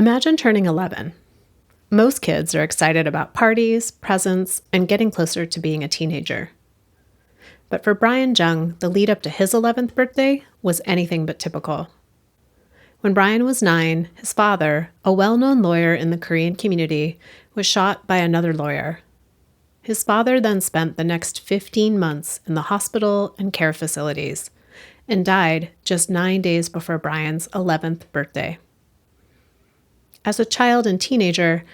Imagine turning 11. Most kids are excited about parties, presents, and getting closer to being a teenager. But for Bryan Jung, the lead up to his 11th birthday was anything but typical. When Bryan was 9, his father, a well-known lawyer in the Korean community, was shot by another lawyer. His father then spent the next 15 months in the hospital and care facilities and died just 9 days before Bryan's 11th birthday. As a child and teenager,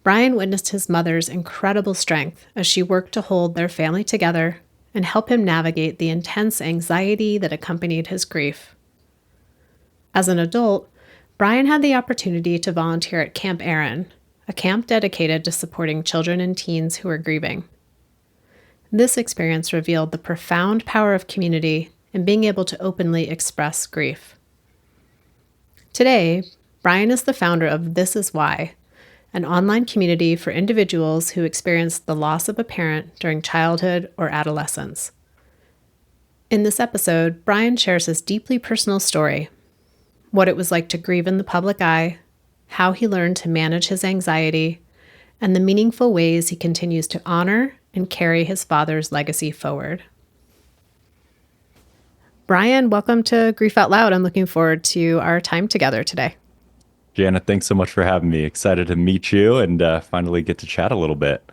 Bryan witnessed his mother's incredible strength as she worked to hold their family together and help him navigate the intense anxiety that accompanied his grief. As an adult, Bryan had the opportunity to volunteer at Camp Aaron, a camp dedicated to supporting children and teens who are grieving. This experience revealed the profound power of community and being able to openly express grief. Today, Bryan is the founder of This Is Why, an online community for individuals who experience the loss of a parent during childhood or adolescence. In this episode, Bryan shares his deeply personal story, what it was like to grieve in the public eye, how he learned to manage his anxiety, and the meaningful ways he continues to honor and carry his father's legacy forward. Bryan, welcome to Grief Out Loud. I'm looking forward to our time together today. Jana, thanks so much for having me. Excited to meet you and finally get to chat a little bit.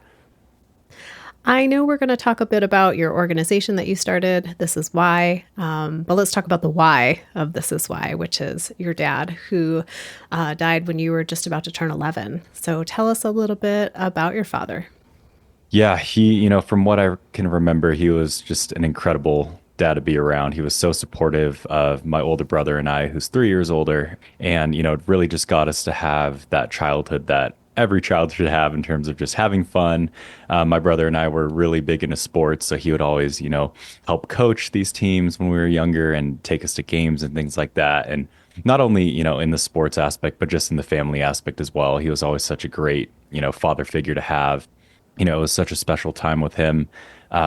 I know we're going to talk a bit about your organization that you started, This Is Why, but let's talk about the why of This Is Why, which is your dad, who died when you were just about to turn 11. So tell us a little bit about your father. Yeah, from what I can remember, he was just an incredible dad to be around. He was so supportive of my older brother and I, who's 3 years older. And, it really just got us to have that childhood that every child should have in terms of just having fun. My brother and I were really big into sports, so he would always, help coach these teams when we were younger and take us to games and things like that. And not only, in the sports aspect, but just in the family aspect as well. He was always such a great, father figure to have. It was such a special time with him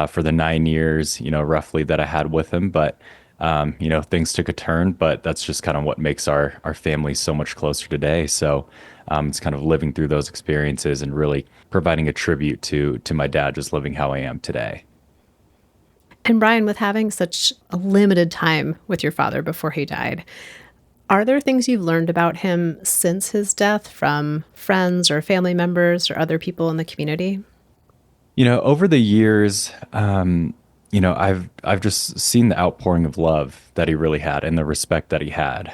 for the 9 years, roughly that I had with him. But, things took a turn, but that's just kind of what makes our family so much closer today. So it's kind of living through those experiences and really providing a tribute to my dad, just living how I am today. And Bryan, with having such a limited time with your father before he died, are there things you've learned about him since his death from friends or family members or other people in the community? Over the years, I've just seen the outpouring of love that he really had and the respect that he had.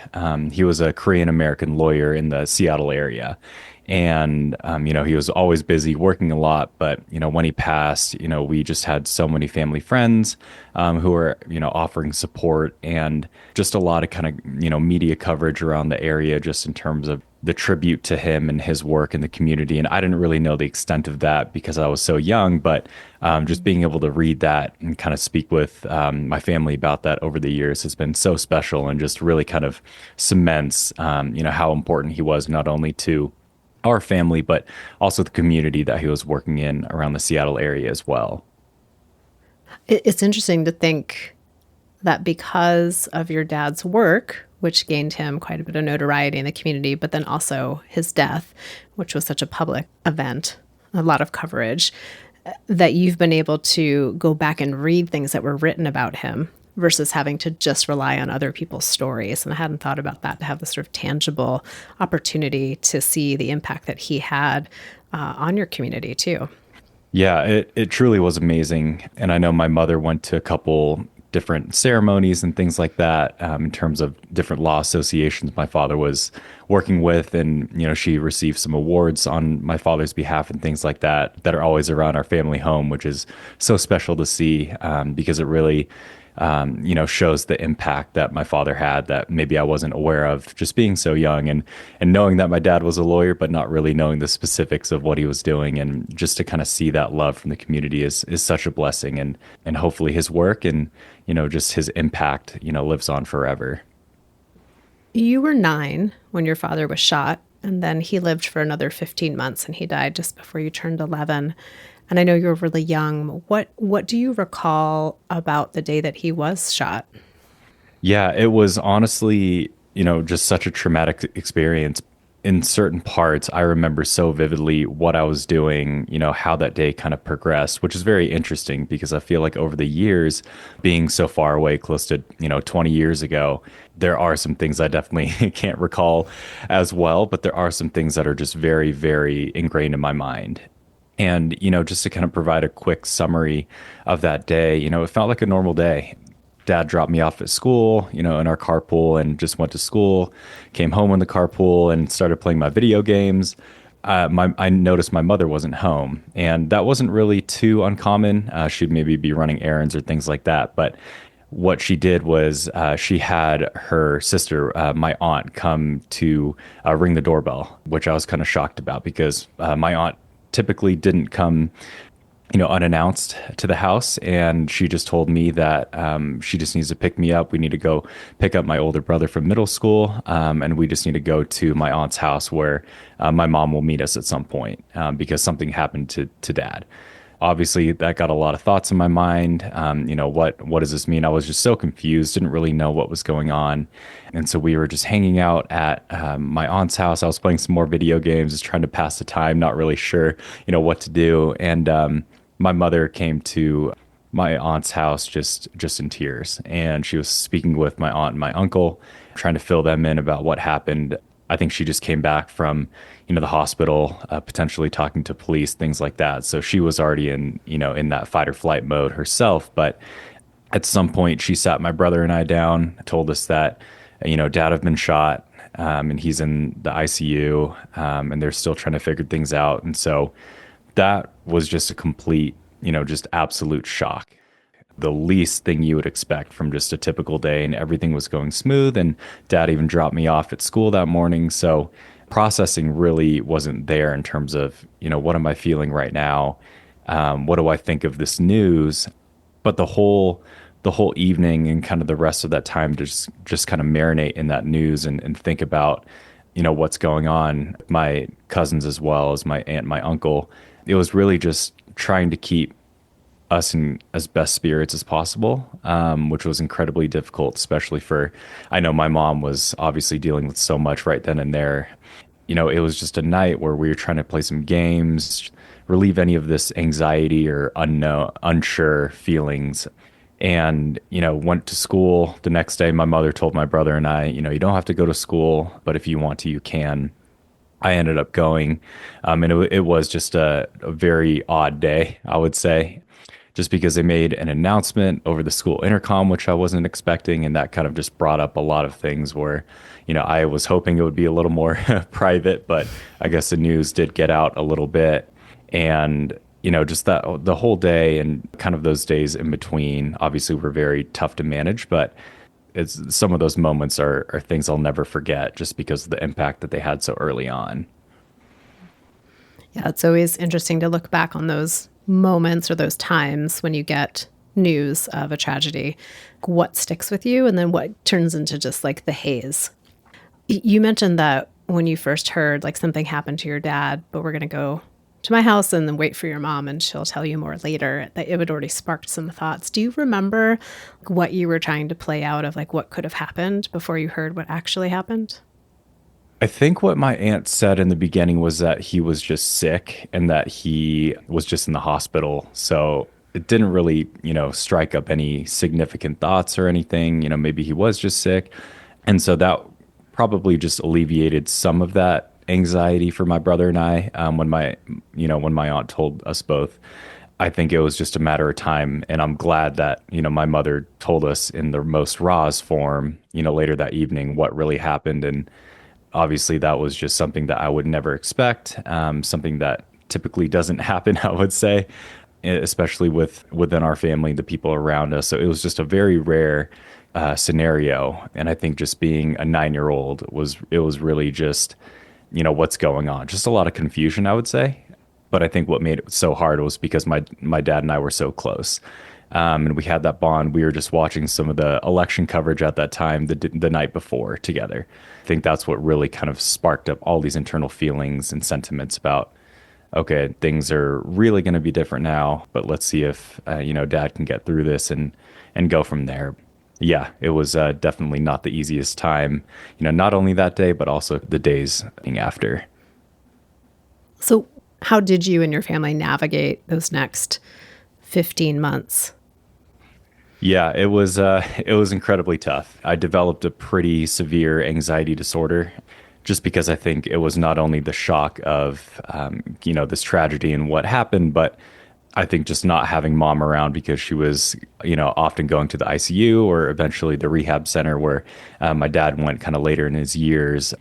He was a Korean American lawyer in the Seattle area. And, he was always busy working a lot. But, when he passed, we just had so many family friends who were, offering support and just a lot of kind of, media coverage around the area just in terms of the tribute to him and his work in the community. And I didn't really know the extent of that because I was so young, but just being able to read that and kind of speak with my family about that over the years has been so special and just really kind of cements, how important he was not only to our family, but also the community that he was working in around the Seattle area as well. It's interesting to think that because of your dad's work, which gained him quite a bit of notoriety in the community, but then also his death, which was such a public event, a lot of coverage, that you've been able to go back and read things that were written about him versus having to just rely on other people's stories. And I hadn't thought about that, to have this sort of tangible opportunity to see the impact that he had on your community too. Yeah, it truly was amazing. And I know my mother went to a couple different ceremonies and things like that in terms of different law associations my father was working with. And, she received some awards on my father's behalf and things like that that are always around our family home, which is so special to see because it really shows the impact that my father had that maybe I wasn't aware of just being so young and knowing that my dad was a lawyer, but not really knowing the specifics of what he was doing. And just to kind of see that love from the community is such a blessing. And hopefully his work and, just his impact, lives on forever. You were 9 when your father was shot, and then he lived for another 15 months and he died just before you turned 11. And I know you were really young. What do you recall about the day that he was shot? Yeah, it was honestly, just such a traumatic experience in certain parts, I remember so vividly what I was doing, how that day kind of progressed, which is very interesting because I feel like over the years, being so far away, close to, 20 years ago, there are some things I definitely can't recall as well, but there are some things that are just very, very ingrained in my mind. And, just to kind of provide a quick summary of that day, it felt like a normal day. Dad dropped me off at school, in our carpool and just went to school, came home in the carpool and started playing my video games. I noticed my mother wasn't home, and that wasn't really too uncommon. She'd maybe be running errands or things like that. But what she did was she had her sister, my aunt, come to ring the doorbell, which I was kind of shocked about because my aunt typically didn't come unannounced to the house. And she just told me that she just needs to pick me up. We need to go pick up my older brother from middle school. And we just need to go to my aunt's house where my mom will meet us at some point because something happened to dad. Obviously, that got a lot of thoughts in my mind. What does this mean? I was just so confused, didn't really know what was going on. And so we were just hanging out at my aunt's house. I was playing some more video games, just trying to pass the time, not really sure, what to do. And my mother came to my aunt's house just in tears, and she was speaking with my aunt and my uncle, trying to fill them in about what happened. I think she just came back from the hospital, potentially talking to police, things like that. So she was already in that fight or flight mode herself. But at some point, she sat my brother and I down, told us that dad had been shot, and he's in the ICU, and they're still trying to figure things out. And so that was just a complete, just absolute shock. The least thing you would expect from just a typical day, and everything was going smooth. And dad even dropped me off at school that morning. So processing really wasn't there in terms of, what am I feeling right now? What do I think of this news? But the whole evening and kind of the rest of that time just kind of marinate in that news and think about, what's going on. My cousins as well as my aunt, my uncle. It was really just trying to keep us in as best spirits as possible, which was incredibly difficult, especially I know my mom was obviously dealing with so much right then and there. It was just a night where we were trying to play some games, relieve any of this anxiety or unsure feelings. And, went to school the next day. My mother told my brother and I, you don't have to go to school, but if you want to, you can. I ended up going. And it was just a very odd day, I would say, just because they made an announcement over the school intercom, which I wasn't expecting. And that kind of just brought up a lot of things where, I was hoping it would be a little more private, but I guess the news did get out a little bit. And, just that the whole day and kind of those days in between obviously were very tough to manage, but some of those moments are things I'll never forget just because of the impact that they had so early on. Yeah, it's always interesting to look back on those moments or those times when you get news of a tragedy, what sticks with you and then what turns into just like the haze. You mentioned that when you first heard like something happened to your dad, but we're going to go to my house and then wait for your mom and she'll tell you more later, that it had already sparked some thoughts. Do you remember what you were trying to play out of like what could have happened before you heard what actually happened? I think what my aunt said in the beginning was that he was just sick and that he was just in the hospital. So it didn't really, strike up any significant thoughts or anything. Maybe he was just sick. And so that probably just alleviated some of that anxiety for my brother and I when my aunt told us both. I think it was just a matter of time, and I'm glad that my mother told us in the most rawest form later that evening what really happened. And obviously that was just something that I would never expect, something that typically doesn't happen, I would say, especially within our family, the people around us. So it was just a very rare scenario. And I think just being a 9-year-old was really just what's going on, just a lot of confusion, I would say. But I think what made it so hard was because my dad and I were so close, and we had that bond. We were just watching some of the election coverage at that time, the night before, together. I think that's what really kind of sparked up all these internal feelings and sentiments about, okay, things are really going to be different now, but let's see if dad can get through this and go from there. Yeah, it was definitely not the easiest time, not only that day, but also the days after. So, how did you and your family navigate those next 15 months? Yeah, it was incredibly tough. I developed a pretty severe anxiety disorder just because I think it was not only the shock of this tragedy and what happened, but I think just not having mom around because she was, often going to the ICU or eventually the rehab center where my dad went kind of later in his years.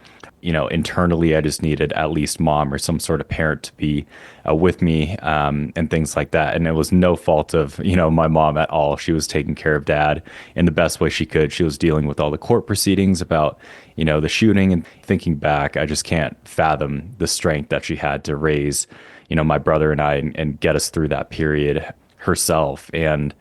Internally, I just needed at least mom or some sort of parent to be with me and things like that. And it was no fault of, my mom at all. She was taking care of dad in the best way she could. She was dealing with all the court proceedings about, the shooting. And thinking back, I just can't fathom the strength that she had to raise, my brother and I and get us through that period herself. And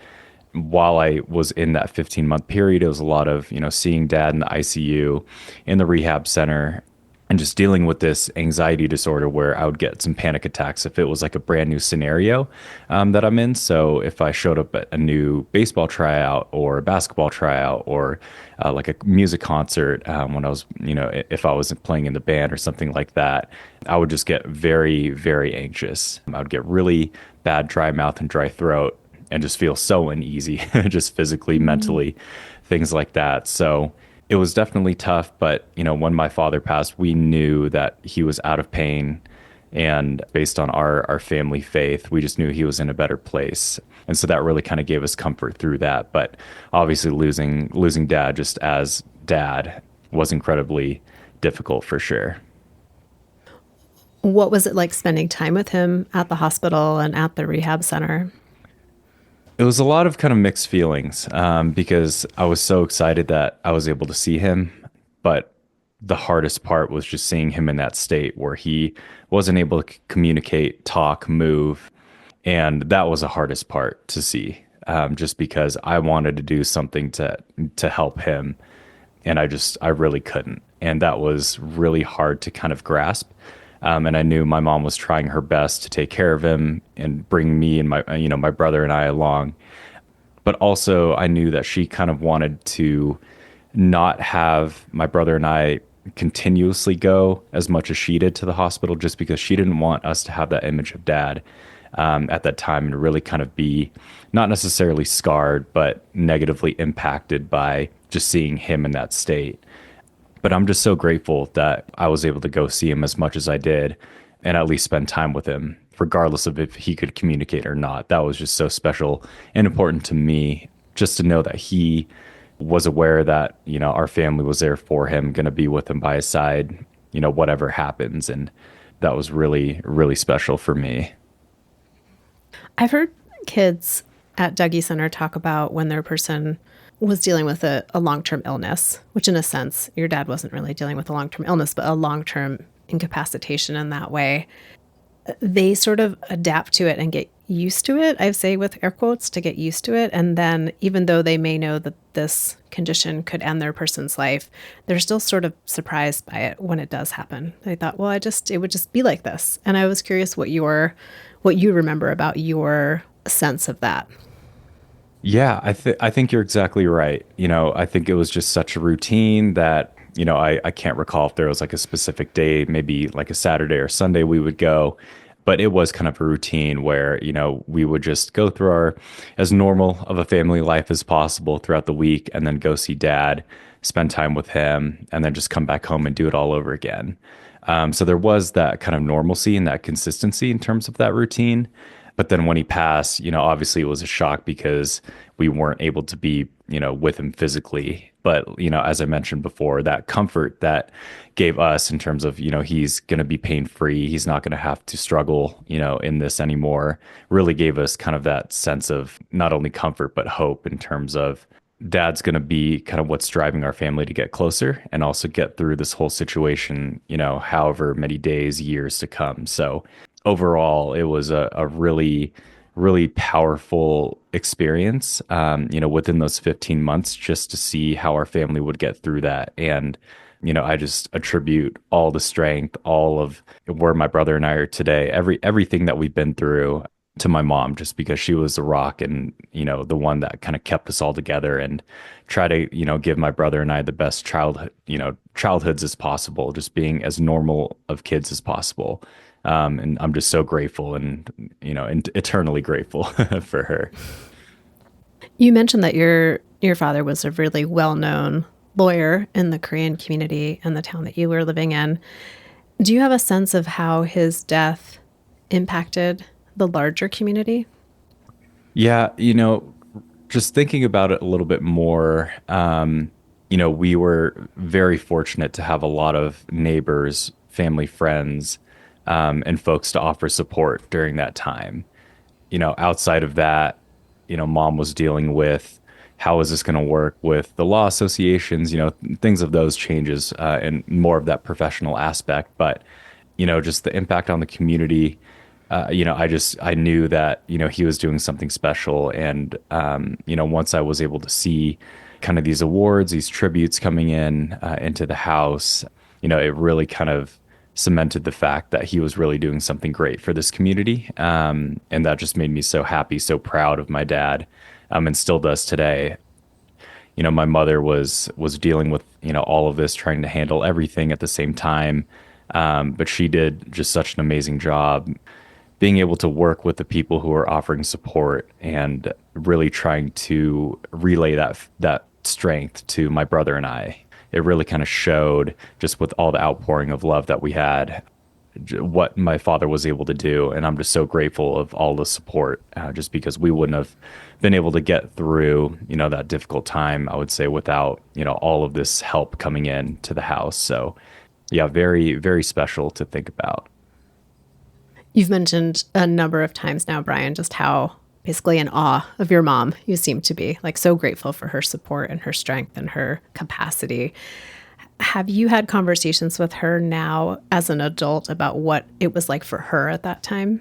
while I was in that 15-month period, it was a lot of, seeing dad in the ICU, in the rehab center, and just dealing with this anxiety disorder where I would get some panic attacks if it was like a brand new scenario that I'm in. So if I showed up at a new baseball tryout or a basketball tryout or like a music concert when I was, if I was playing in the band or something like that, I would just get very, very anxious. I would get really bad dry mouth and dry throat and just feel so uneasy, just physically, Mm. mentally, things like that. So it was definitely tough. But, when my father passed, we knew that he was out of pain. And based on our family faith, we just knew he was in a better place. And so that really kind of gave us comfort through that. But obviously losing dad just as dad was incredibly difficult for sure. What was it like spending time with him at the hospital and at the rehab center? It was a lot of kind of mixed feelings because I was so excited that I was able to see him. But the hardest part was just seeing him in that state where he wasn't able to communicate, talk, move. And that was the hardest part to see just because I wanted to do something to help him. And I really couldn't. And that was really hard to kind of grasp. And I knew my mom was trying her best to take care of him and bring me and my brother and I along. But also, I knew that she kind of wanted to not have my brother and I continuously go as much as she did to the hospital, just because she didn't want us to have that image of dad at that time and really kind of be not necessarily scarred, but negatively impacted by just seeing him in that state. But I'm just so grateful that I was able to go see him as much as I did and at least spend time with him, regardless of if he could communicate or not. That was just so special and important to me just to know that he was aware that, our family was there for him, going to be with him by his side, whatever happens. And that was really, really special for me. I've heard kids at Dougie Center talk about when their person was dealing with a long term illness, which, in a sense, your dad wasn't really dealing with a long term illness, but a long term incapacitation in that way. They sort of adapt to it and get used to it. I say with air quotes to get used to it. And then, even though they may know that this condition could end their person's life, they're still sort of surprised by it when it does happen. They thought, well, it would just be like this. And I was curious what you remember about your sense of that. Yeah, I think you're exactly right. I think it was just such a routine that, I can't recall if there was like a specific day, maybe like a Saturday or Sunday we would go, but it was kind of a routine where, we would just go through our as normal of a family life as possible throughout the week and then go see dad, spend time with him, and then just come back home and do it all over again. So there was that kind of normalcy and that consistency in terms of that routine. But then when he passed, obviously it was a shock because we weren't able to be, with him physically. But, as I mentioned before, that comfort that gave us in terms of, he's going to be pain free, he's not going to have to struggle, in this anymore, really gave us kind of that sense of not only comfort, but hope in terms of dad's going to be kind of what's driving our family to get closer and also get through this whole situation, however many days, years to come. So overall, it was a really, really powerful experience, within those 15 months just to see how our family would get through that. And, I just attribute all the strength, all of where my brother and I are today, everything that we've been through. to my mom just because she was the rock and, the one that kind of kept us all together and try to, give my brother and I the best childhoods as possible, just being as normal of kids as possible. And I'm just so grateful and eternally grateful for her. You mentioned that your father was a really well-known lawyer in the Korean community and the town that you were living in. Do you have a sense of how his death impacted the larger community? Yeah, just thinking about it a little bit more, we were very fortunate to have a lot of neighbors, family, friends, and folks to offer support during that time. Outside of that, mom was dealing with how is this going to work with the law associations, things of those changes, and more of that professional aspect. But, just the impact on the community, I knew that, he was doing something special. And, once I was able to see kind of these awards, these tributes coming in into the house, it really kind of cemented the fact that he was really doing something great for this community. And that just made me so happy, so proud of my dad, and still does today. My mother was dealing with, all of this, trying to handle everything at the same time. But she did just such an amazing job being able to work with the people who are offering support and really trying to relay that strength to my brother and I. It really kind of showed just with all the outpouring of love that we had, what my father was able to do. And I'm just so grateful of all the support, just because we wouldn't have been able to get through, that difficult time, I would say, without, all of this help coming in to the house. So yeah, very, very special to think about. You've mentioned a number of times now, Bryan, just how basically in awe of your mom you seem to be, like so grateful for her support and her strength and her capacity. Have you had conversations with her now as an adult about what it was like for her at that time?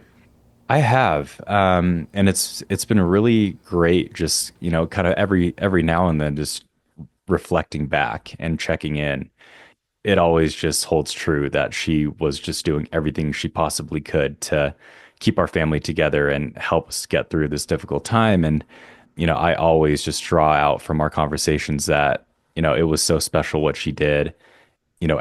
I have, and it's been really great. Just kind of every now and then, just reflecting back and checking in. It always just holds true that she was just doing everything she possibly could to keep our family together and help us get through this difficult time. And I always just draw out from our conversations that it was so special what she did.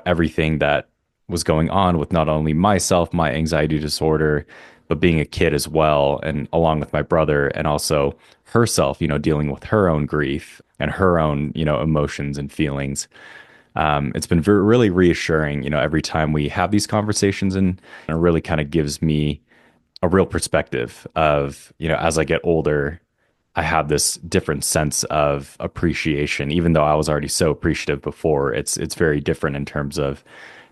Everything that was going on with not only myself, my anxiety disorder, but being a kid as well, and along with my brother, and also herself, dealing with her own grief and her own, emotions and feelings. It's been really reassuring, every time we have these conversations, and it really kind of gives me a real perspective of, as I get older, I have this different sense of appreciation. Even though I was already so appreciative before, it's very different in terms of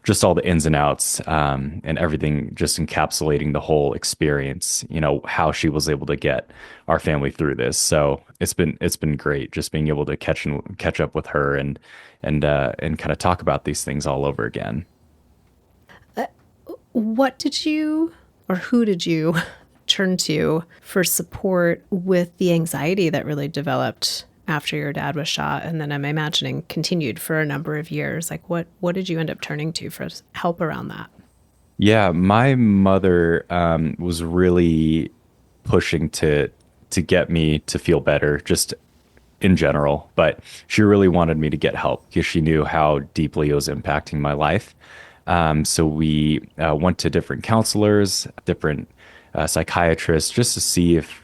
just all the ins and outs, and everything, just encapsulating the whole experience. How she was able to get our family through this. So it's been great just being able to catch up with her and kind of talk about these things all over again. What did you or who did you turn to for support with the anxiety that really developed after your dad was shot, and then I'm imagining continued for a number of years? Like what did you end up turning to for help around that? Yeah, my mother was really pushing to get me to feel better, just in general. But she really wanted me to get help because she knew how deeply it was impacting my life. So we went to different counselors, different psychiatrists, just to see if,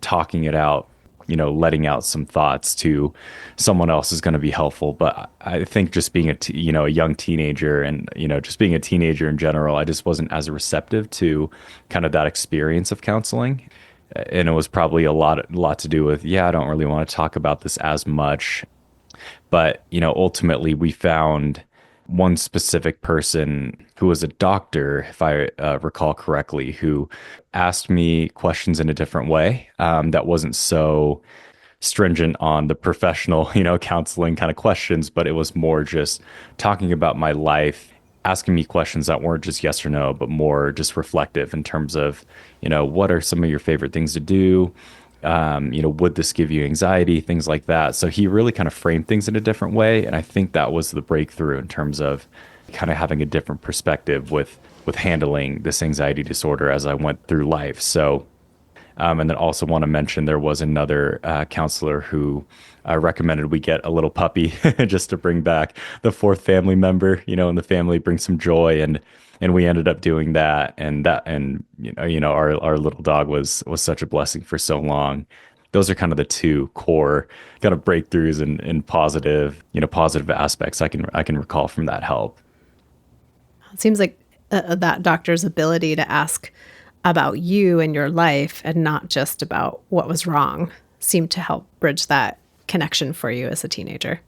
talking it out, letting out some thoughts to someone else is going to be helpful. But I think just being a young teenager and, just being a teenager in general, I just wasn't as receptive to kind of that experience of counseling. And it was probably a lot to do with, yeah, I don't really want to talk about this as much. But, ultimately we found one specific person who was a doctor, if I recall correctly, who asked me questions in a different way, that wasn't so stringent on the professional, counseling kind of questions, but it was more just talking about my life, asking me questions that weren't just yes or no, but more just reflective in terms of, what are some of your favorite things to do? Would this give you anxiety? Things like that. So he really kind of framed things in a different way. And I think that was the breakthrough in terms of kind of having a different perspective with handling this anxiety disorder as I went through life. So And then also want to mention there was another counselor who recommended we get a little puppy just to bring back the fourth family member, in the family, bring some joy, and we ended up doing that, and our little dog was such a blessing for so long. Those are kind of the two core kind of breakthroughs and positive aspects I can recall from that help. It seems like that doctor's ability to ask about you and your life and not just about what was wrong seemed to help bridge that connection for you as a teenager.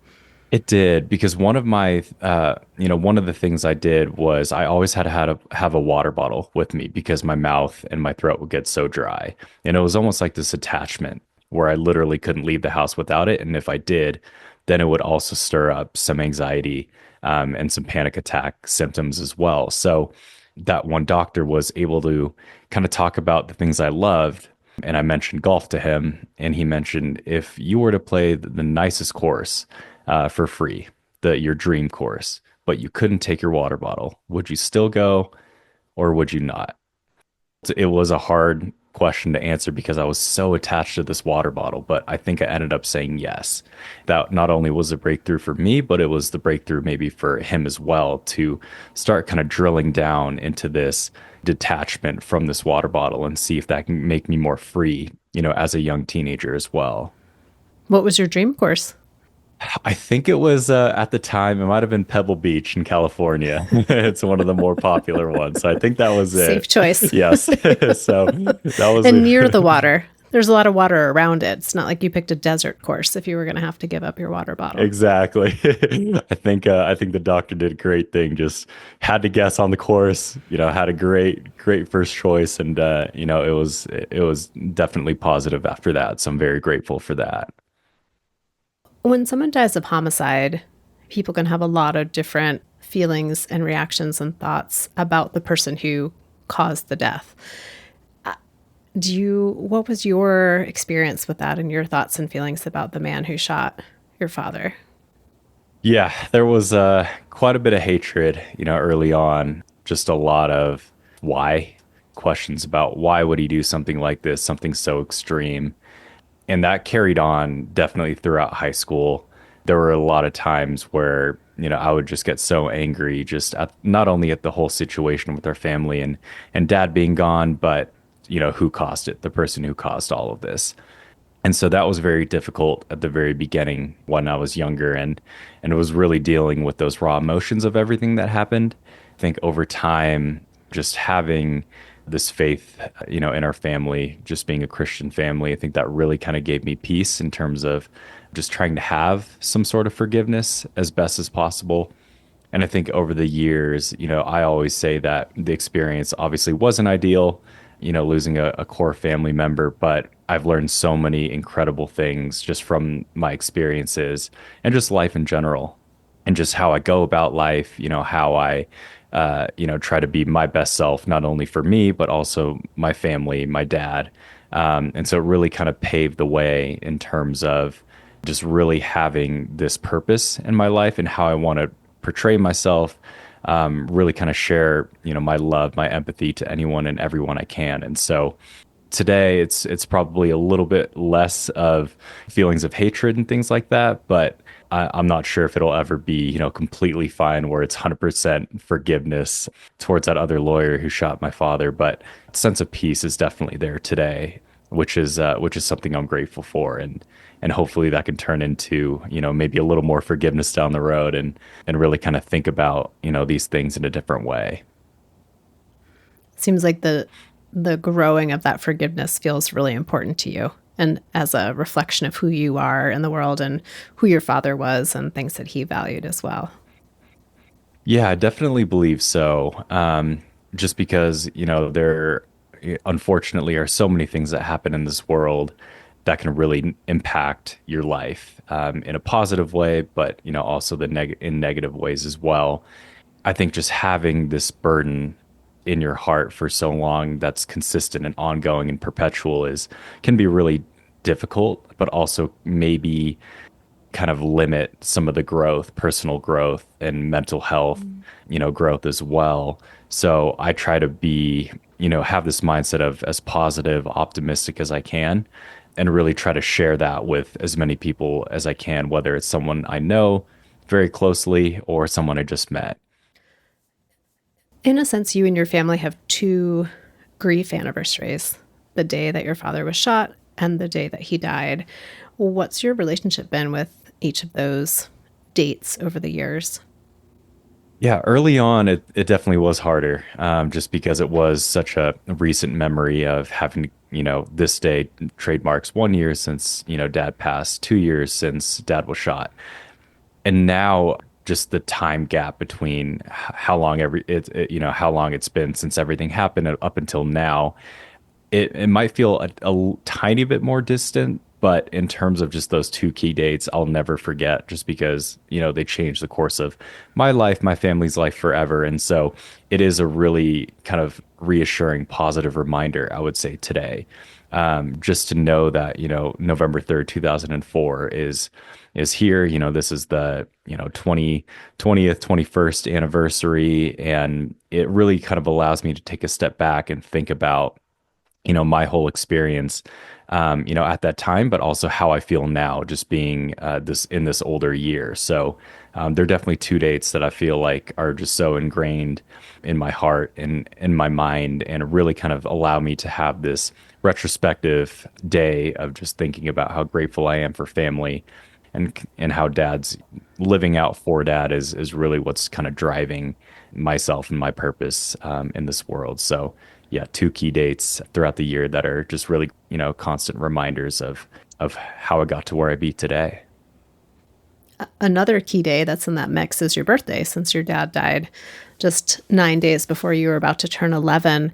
It did because one of the things I did was I always had to have a water bottle with me because my mouth and my throat would get so dry. And it was almost like this attachment where I literally couldn't leave the house without it. And if I did, then it would also stir up some anxiety, and some panic attack symptoms as well. So that one doctor was able to kind of talk about the things I loved. And I mentioned golf to him, and he mentioned if you were to play the nicest course for free, your dream course, but you couldn't take your water bottle, would you still go or would you not? It was a hard question to answer because I was so attached to this water bottle, but I think I ended up saying yes. That not only was a breakthrough for me, but it was the breakthrough maybe for him as well to start kind of drilling down into this detachment from this water bottle and see if that can make me more free, as a young teenager as well. What was your dream course? I think it was at the time, it might have been Pebble Beach in California. It's one of the more popular ones. So I think that was Safe it. choice. Yes. So that was And near the water. There's a lot of water around it. It's not like you picked a desert course if you were going to have to give up your water bottle. exactly. I think the doctor did a great thing. Just had to guess on the course, had a great first choice, and it was definitely positive after that. So I'm very grateful for that. When someone dies of homicide, people can have a lot of different feelings and reactions and thoughts about the person who caused the death. What was your experience with that and your thoughts and feelings about the man who shot your father? Yeah, there was quite a bit of hatred, early on. Just a lot of why questions about why would he do something like this, something so extreme. And that carried on definitely throughout high school. There were a lot of times where, I would just get so angry just not only at the whole situation with our family and dad being gone, but, who caused it, the person who caused all of this. And so that was very difficult at the very beginning when I was younger, and it was really dealing with those raw emotions of everything that happened. I think over time, just having this faith, in our family, just being a Christian family, I think that really kind of gave me peace in terms of just trying to have some sort of forgiveness as best as possible. And I think over the years, I always say that the experience obviously wasn't ideal, losing a core family member, but I've learned so many incredible things just from my experiences and just life in general and just how I go about life, how I, try to be my best self, not only for me, but also my family, my dad. And so it really kind of paved the way in terms of just really having this purpose in my life and how I want to portray myself, really kind of share, my love, my empathy to anyone and everyone I can. And so today it's probably a little bit less of feelings of hatred and things like that, but I'm not sure if it'll ever be, completely fine where it's 100% forgiveness towards that other lawyer who shot my father. But sense of peace is definitely there today, which is something I'm grateful for, and hopefully that can turn into, maybe a little more forgiveness down the road, and really kind of think about, these things in a different way. Seems like the growing of that forgiveness feels really important to you and as a reflection of who you are in the world and who your father was and things that he valued as well. Yeah, I definitely believe so. Just because, there unfortunately are so many things that happen in this world that can really impact your life, in a positive way, but, also in negative ways as well. I think just having this burden in your heart for so long that's consistent and ongoing and perpetual is can be really difficult, but also maybe kind of limit some of the growth, personal growth and mental health, growth as well. So I try to be have this mindset of as positive, optimistic as I can, and really try to share that with as many people as I can, whether it's someone I know very closely or someone I just met. In a sense, you and your family have two grief anniversaries, the day that your father was shot and the day that he died. What's your relationship been with each of those dates over the years? Yeah, early on, it definitely was harder, just because it was such a recent memory of having, this day trademarks 1 year since, dad passed, 2 years since dad was shot. And now just the time gap between how long how long it's been since everything happened up until now, it might feel a tiny bit more distant, but in terms of just those two key dates, I'll never forget just because, they changed the course of my life, my family's life forever. And so it is a really kind of reassuring, positive reminder, I would say today, just to know that, November 3rd, 2004 is here. This is the, 20th, 21st anniversary. And it really kind of allows me to take a step back and think about my whole experience, at that time, but also how I feel now, just being this older year. So there are definitely two dates that I feel like are just so ingrained in my heart and in my mind, and really kind of allow me to have this retrospective day of just thinking about how grateful I am for family, and how dad's living out for dad is really what's kind of driving myself and my purpose in this world. So yeah, two key dates throughout the year that are just really, constant reminders of how I got to where I be today. Another key day that's in that mix is your birthday, since your dad died just 9 days before you were about to turn 11.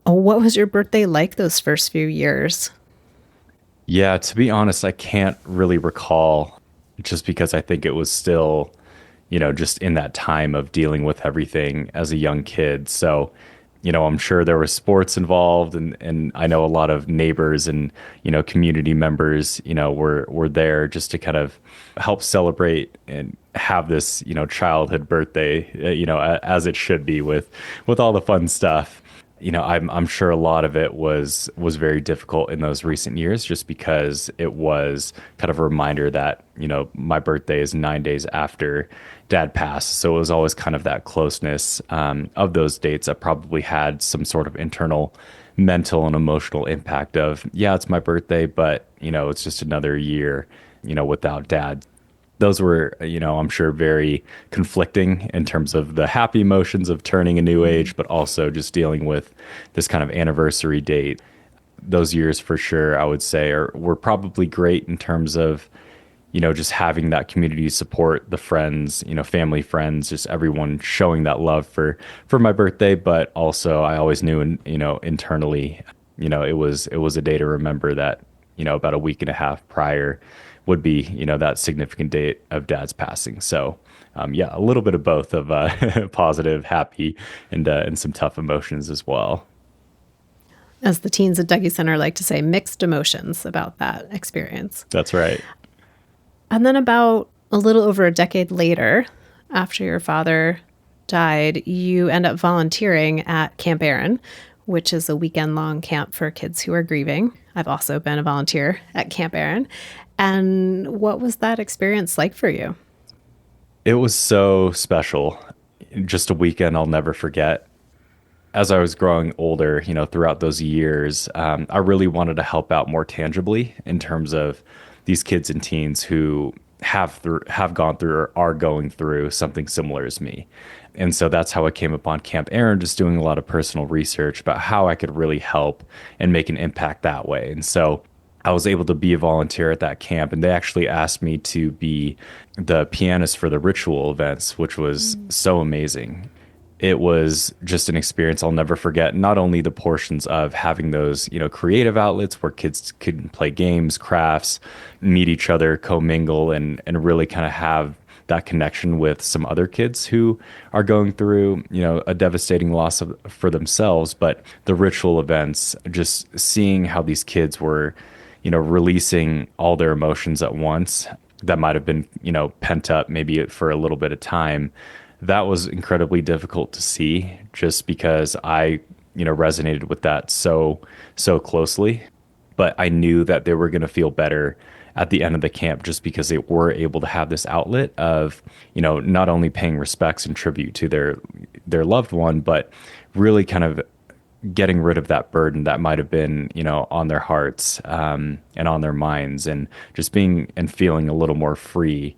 What was your birthday like those first few years? Yeah, to be honest, I can't really recall, just because I think it was still, just in that time of dealing with everything as a young kid. So, I'm sure there were sports involved, and I know a lot of neighbors and, community members, were there just to kind of help celebrate and have this, childhood birthday, as it should be, with all the fun stuff. I'm sure a lot of it was very difficult in those recent years, just because it was kind of a reminder that, my birthday is 9 days after dad passed. So it was always kind of that closeness, of those dates that probably had some sort of internal mental and emotional impact of, yeah, it's my birthday, but, it's just another year, without dad. Those were, I'm sure very conflicting in terms of the happy emotions of turning a new age, but also just dealing with this kind of anniversary date. Those years for sure, I would say, were probably great in terms of, just having that community support, the friends, family, friends, just everyone showing that love for my birthday. But also, I always knew, internally, it was a day to remember that, about a week and a half prior would be, that significant date of dad's passing. So, yeah, a little bit of both of positive, happy, and some tough emotions as well. As the teens at Dougie Center like to say, mixed emotions about that experience. That's right. And then, about a little over a decade later, after your father died, you end up volunteering at Camp Aaron, which is a weekend long camp for kids who are grieving. I've also been a volunteer at Camp Aaron. And what was that experience like for you? It was so special. Just a weekend I'll never forget. As I was growing older, throughout those years, I really wanted to help out more tangibly in terms of these kids and teens who have gone through or are going through something similar as me. And so that's how I came upon Camp Aaron, just doing a lot of personal research about how I could really help and make an impact that way. And so I was able to be a volunteer at that camp, and they actually asked me to be the pianist for the ritual events, which was so amazing. It was just an experience I'll never forget. Not only the portions of having those, creative outlets where kids could play games, crafts, meet each other, commingle, and really kind of have that connection with some other kids who are going through, a devastating loss for themselves. But the ritual events, just seeing how these kids were, releasing all their emotions at once that might have been, pent up maybe for a little bit of time. That was incredibly difficult to see, just because I, resonated with that so closely. But I knew that they were going to feel better at the end of the camp just because they were able to have this outlet of, not only paying respects and tribute to their loved one, but really kind of getting rid of that burden that might have been, on their hearts, and on their minds, and just being and feeling a little more free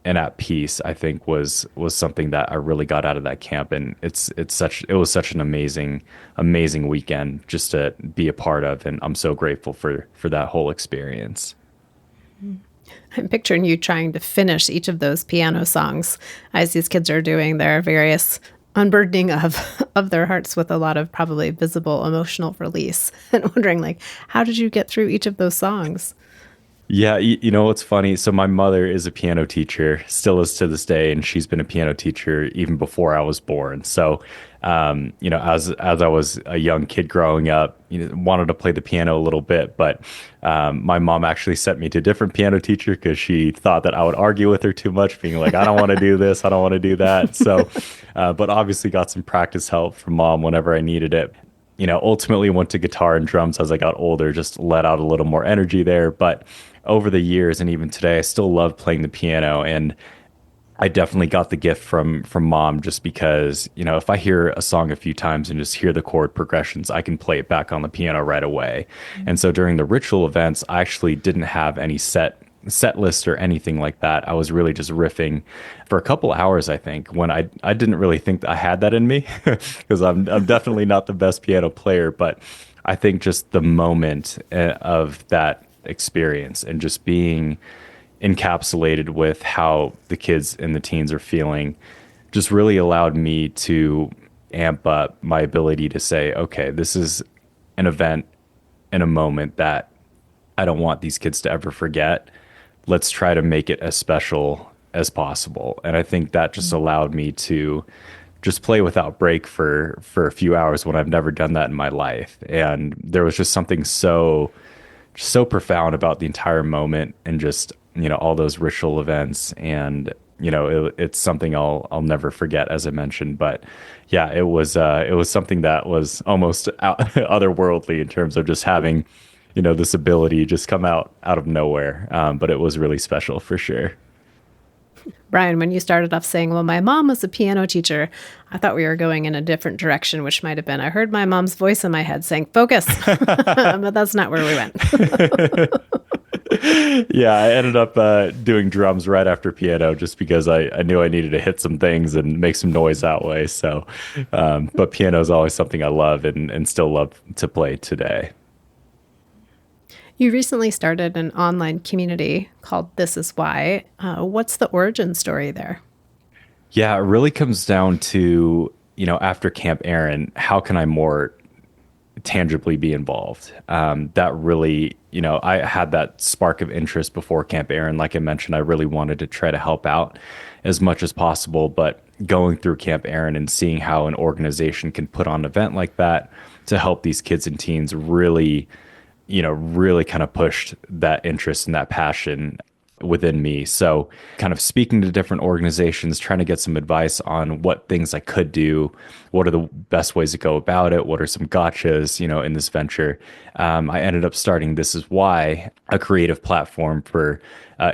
and at peace. I think was something that I really got out of that camp, and it was such an amazing weekend just to be a part of, and I'm so grateful for that whole experience. I'm picturing you trying to finish each of those piano songs as these kids are doing their various unburdening of their hearts with a lot of probably visible emotional release, and wondering, like, how did you get through each of those songs? Yeah, you know what's funny? So my mother is a piano teacher, still is to this day, and she's been a piano teacher even before I was born. So, as I was a young kid growing up, wanted to play the piano a little bit, but my mom actually sent me to a different piano teacher because she thought that I would argue with her too much, being like, "I don't want to do this, I don't want to do that." So, but obviously got some practice help from mom whenever I needed it. Ultimately went to guitar and drums as I got older, just let out a little more energy there. But over the years and even today, I still love playing the piano. And I definitely got the gift from mom just because, if I hear a song a few times and just hear the chord progressions, I can play it back on the piano right away. And so during the ritual events, I actually didn't have any set list or anything like that. I was really just riffing for a couple hours, I think, when I didn't really think that I had that in me because I'm definitely not the best piano player, but I think just the moment of that experience and just being encapsulated with how the kids and the teens are feeling just really allowed me to amp up my ability to say, okay, this is an event and a moment that I don't want these kids to ever forget. Let's try to make it as special as possible. And I think that just allowed me to just play without break for a few hours when I've never done that in my life. And there was just something so profound about the entire moment and just, all those ritual events. And, it's something I'll never forget, as I mentioned. But yeah, it was something that was almost otherworldly in terms of just having, this ability just come out of nowhere. But it was really special for sure. Bryan, when you started off saying, well, my mom was a piano teacher, I thought we were going in a different direction, which might have been, I heard my mom's voice in my head saying, focus, but that's not where we went. Yeah, I ended up doing drums right after piano just because I knew I needed to hit some things and make some noise that way. So, but piano is always something I love and still love to play today. You recently started an online community called This Is Why. What's the origin story there? Yeah, it really comes down to, after Camp Aaron, how can I more tangibly be involved? That really, I had that spark of interest before Camp Aaron. Like I mentioned, I really wanted to try to help out as much as possible. But going through Camp Aaron and seeing how an organization can put on an event like that to help these kids and teens really kind of pushed that interest and that passion within me. So kind of speaking to different organizations, trying to get some advice on what things I could do, what are the best ways to go about it, what are some gotchas, in this venture. I ended up starting This Is Why, a creative platform for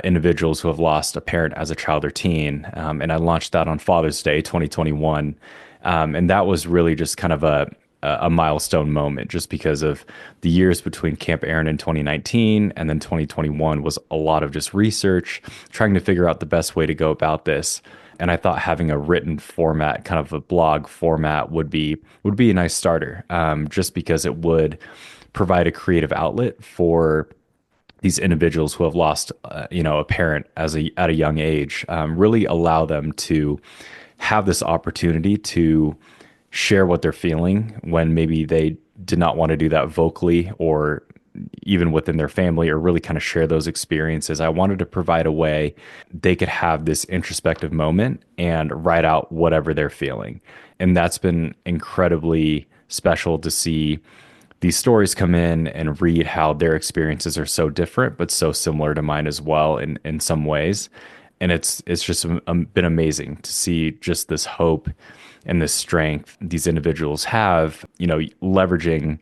individuals who have lost a parent as a child or teen. And I launched that on Father's Day, 2021. And that was really just kind of a milestone moment just because of the years between Camp Aaron in 2019 and then 2021 was a lot of just research, trying to figure out the best way to go about this. And I thought having a written format, kind of a blog format would be a nice starter, just because it would provide a creative outlet for these individuals who have lost, a parent at a young age, really allow them to have this opportunity to share what they're feeling when maybe they did not want to do that vocally or even within their family, or really kind of share those experiences. I wanted to provide a way they could have this introspective moment and write out whatever they're feeling. And that's been incredibly special to see these stories come in and read how their experiences are so different, but so similar to mine as well in some ways. And it's just been amazing to see just this hope and the strength these individuals have, leveraging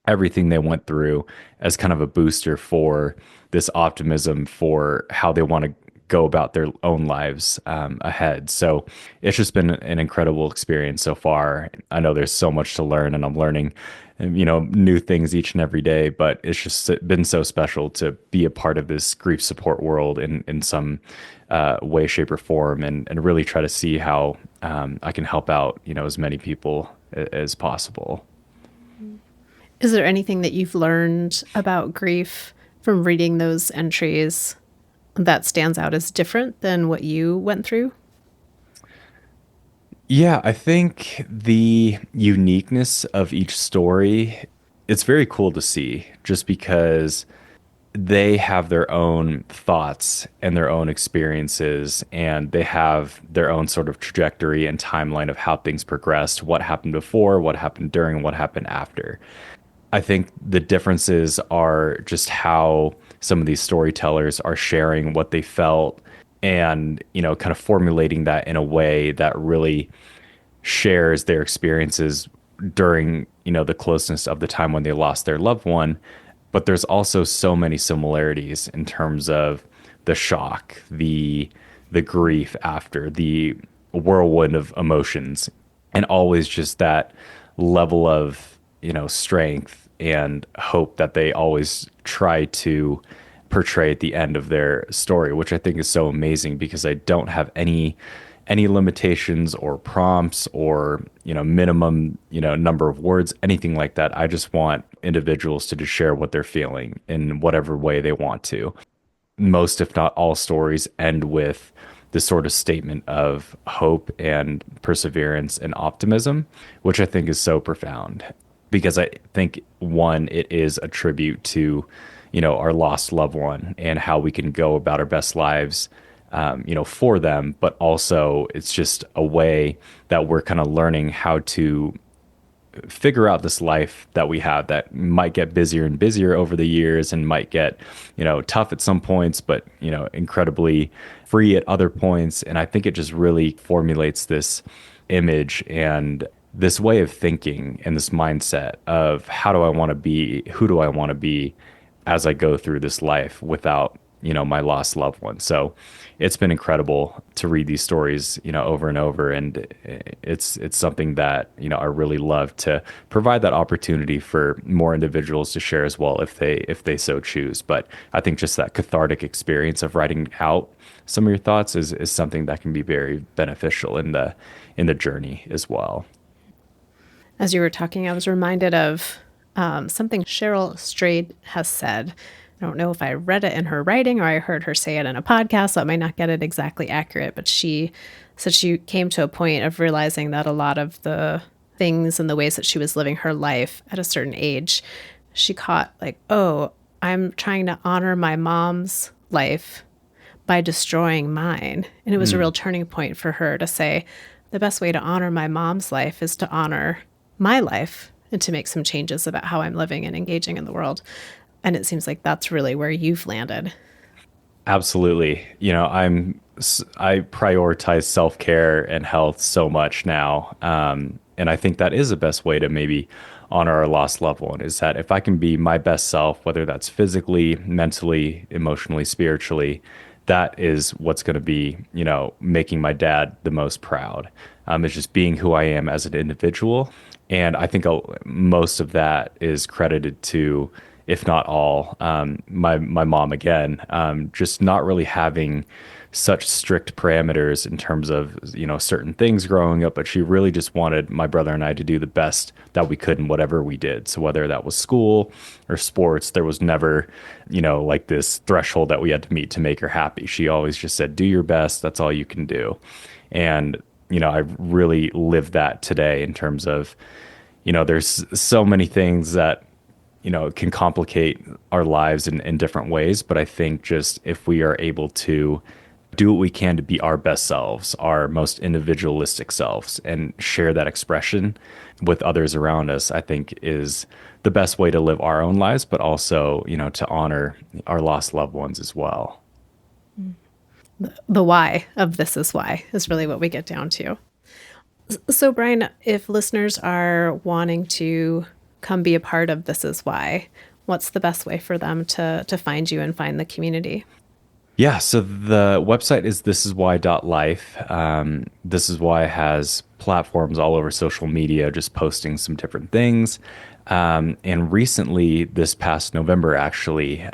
everything they went through as kind of a booster for this optimism for how they want to go about their own lives ahead. So it's just been an incredible experience so far. I know there's so much to learn, and I'm learning, new things each and every day. But it's just been so special to be a part of this grief support world in some way, shape, or form, and really try to see how I can help out, as many people as possible. Is there anything that you've learned about grief from reading those entries that stands out as different than what you went through? Yeah, I think the uniqueness of each story, it's very cool to see just because they have their own thoughts and their own experiences, and they have their own sort of trajectory and timeline of how things progressed, what happened before, what happened during, what happened after. I think the differences are just how some of these storytellers are sharing what they felt and, kind of formulating that in a way that really shares their experiences during, the closeness of the time when they lost their loved one. But there's also so many similarities in terms of the shock, the grief after, the whirlwind of emotions, and always just that level of, strength and hope that they always try to portray at the end of their story, which I think is so amazing because I don't have any limitations or prompts or minimum number of words, anything like that. I just want individuals to just share what they're feeling in whatever way they want to. Most, if not all, stories end with this sort of statement of hope and perseverance and optimism, which I think is so profound because I think one, it is a tribute to, our lost loved one and how we can go about our best lives, for them, but also it's just a way that we're kind of learning how to figure out this life that we have that might get busier and busier over the years and might get, tough at some points, but, incredibly free at other points. And I think it just really formulates this image and this way of thinking and this mindset of how do I want to be? Who do I want to be as I go through this life without, my lost loved one? So it's been incredible to read these stories, over and over. And it's something that, I really love to provide that opportunity for more individuals to share as well if they so choose. But I think just that cathartic experience of writing out some of your thoughts is something that can be very beneficial in the journey as well. As you were talking, I was reminded of something Cheryl Strayed has said. I don't know if I read it in her writing or I heard her say it in a podcast, so I might not get it exactly accurate, but she said she came to a point of realizing that a lot of the things and the ways that she was living her life at a certain age, she caught like, oh, I'm trying to honor my mom's life by destroying mine. And it was a real turning point for her to say, the best way to honor my mom's life is to honor my life and to make some changes about how I'm living and engaging in the world. And it seems like that's really where you've landed. Absolutely. I prioritize self-care and health so much now. And I think that is the best way to maybe honor our lost loved one is that if I can be my best self, whether that's physically, mentally, emotionally, spiritually, that is what's going to be, making my dad the most proud. It's just being who I am as an individual. And I think most of that is credited to, if not all, my mom again, just not really having such strict parameters in terms of certain things growing up, but she really just wanted my brother and I to do the best that we could in whatever we did. So whether that was school or sports, there was never like this threshold that we had to meet to make her happy. She always just said, do your best, that's all you can do. And I really live that today in terms of there's so many things that can complicate our lives in different ways. But I think just if we are able to do what we can to be our best selves, our most individualistic selves, and share that expression with others around us, I think is the best way to live our own lives, but also, to honor our lost loved ones as well. The why of this is why is really what we get down to. So, Bryan, if listeners are wanting to come be a part of This Is Why, what's the best way for them to find you and find the community? Yeah, so the website is thisiswhy.life. This is why has platforms all over social media, just posting some different things. And recently, this past November, actually,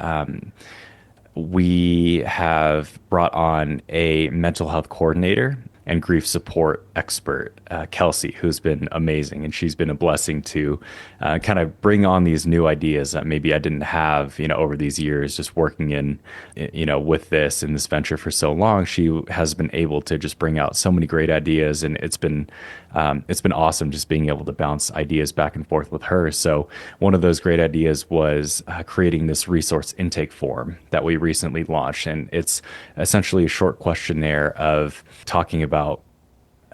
we have brought on a mental health coordinator and grief support expert, Kelsey, who's been amazing. And she's been a blessing to kind of bring on these new ideas that maybe I didn't have, over these years, just working with this in this venture for so long. She has been able to just bring out so many great ideas. And it's been awesome just being able to bounce ideas back and forth with her. So one of those great ideas was creating this resource intake form that we recently launched. And it's essentially a short questionnaire of talking about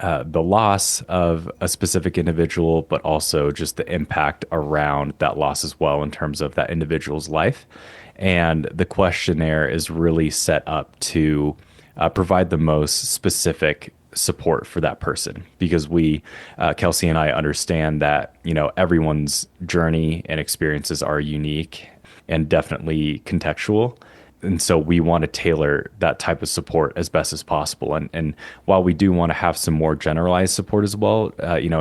the loss of a specific individual, but also just the impact around that loss as well in terms of that individual's life. And the questionnaire is really set up to provide the most specific support for that person because Kelsey and I understand that, everyone's journey and experiences are unique and definitely contextual. And so we want to tailor that type of support as best as possible. And while we do want to have some more generalized support as well,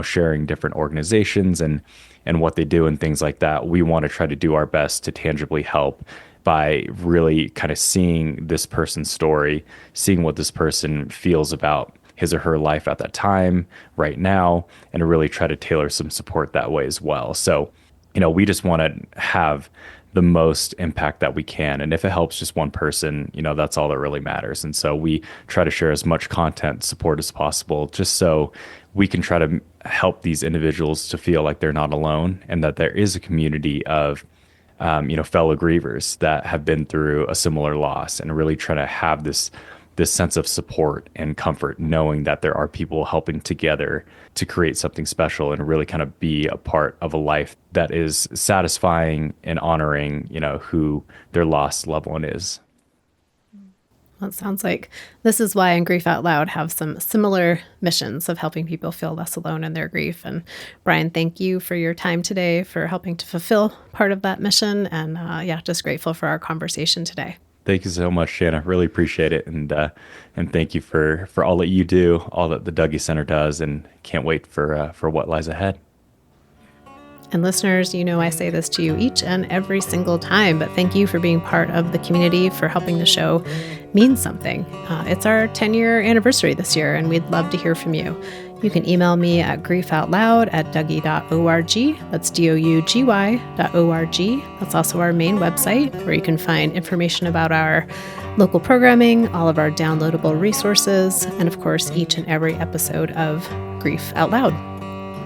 sharing different organizations and what they do and things like that, we want to try to do our best to tangibly help by really kind of seeing this person's story, seeing what this person feels about his or her life at that time, right now, and really try to tailor some support that way as well. So, we just want to have the most impact that we can. And if it helps just one person, that's all that really matters. And so we try to share as much content support as possible, just so we can try to help these individuals to feel like they're not alone and that there is a community of fellow grievers that have been through a similar loss, and really try to have this sense of support and comfort, knowing that there are people helping together to create something special and really kind of be a part of a life that is satisfying and honoring, who their lost loved one is. Well, it sounds like This Is Why and Grief Out Loud have some similar missions of helping people feel less alone in their grief. And Bryan, thank you for your time today for helping to fulfill part of that mission. And just grateful for our conversation today. Thank you so much, Shanna. Really appreciate it, and thank you for all that you do, all that the Dougie Center does, and can't wait for what lies ahead. And listeners, I say this to you each and every single time, but thank you for being part of the community, for helping the show mean something. It's our 10-year anniversary this year, and we'd love to hear from you. You can email me at griefoutloud@dougie.org. That's dougy.org. That's also our main website, where you can find information about our local programming, all of our downloadable resources, and of course, each and every episode of Grief Out Loud.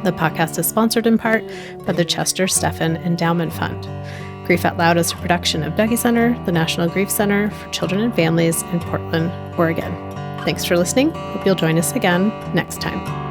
The podcast is sponsored in part by the Chester Stephan Endowment Fund. Grief Out Loud is a production of Dougie Center, the National Grief Center for Children and Families in Portland, Oregon. Thanks for listening. Hope you'll join us again next time.